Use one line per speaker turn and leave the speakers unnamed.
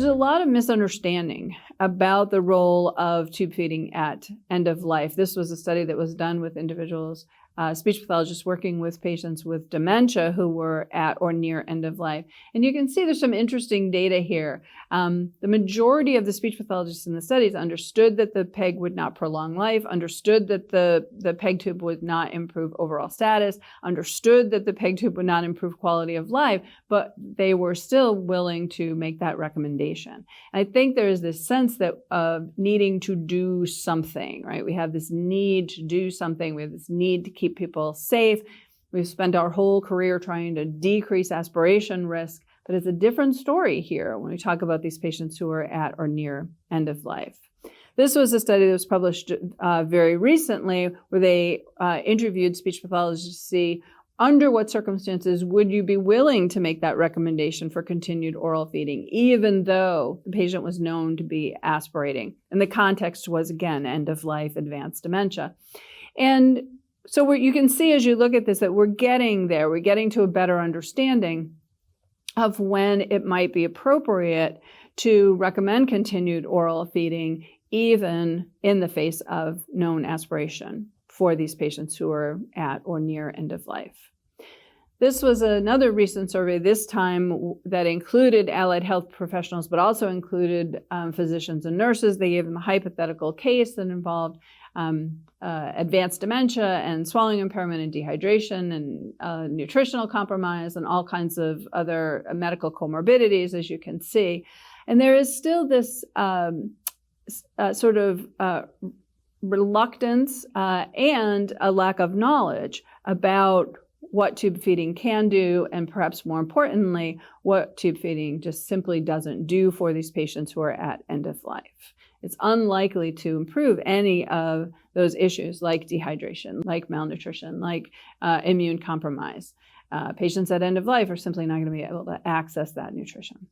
There's a lot of misunderstanding about the role of tube feeding at end of life. This was a study that was done with individuals, speech pathologists working with patients with dementia who were at or near end of life. And you can see there's some interesting data here. The majority of the speech pathologists in the studies understood that the PEG would not prolong life, understood that the PEG tube would not improve overall status, understood that the PEG tube would not improve quality of life, but they were still willing to make that recommendation. And I think there is this sense that of needing to do something, right? We have this need to do something. We have this need to keep people safe. We've spent our whole career trying to decrease aspiration risk, but it's a different story here when we talk about these patients who are at or near end of life. This was a study that was published very recently where they interviewed speech pathologists to see under what circumstances would you be willing to make that recommendation for continued oral feeding, even though the patient was known to be aspirating. And the context was, again, end of life, advanced dementia. And so you can see as you look at this that we're getting there. We're getting to a better understanding of when it might be appropriate to recommend continued oral feeding, even in the face of known aspiration for these patients who are at or near end of life. This was another recent survey, this time that included allied health professionals, but also included physicians and nurses. They gave them a hypothetical case that involved advanced dementia and swallowing impairment and dehydration and nutritional compromise and all kinds of other medical comorbidities, as you can see. And there is still this sort of reluctance and a lack of knowledge about what tube feeding can do, and perhaps more importantly, what tube feeding just simply doesn't do for these patients who are at end of life. It's unlikely to improve any of those issues like dehydration, like malnutrition, like immune compromise. Patients at end of life are simply not going to be able to access that nutrition.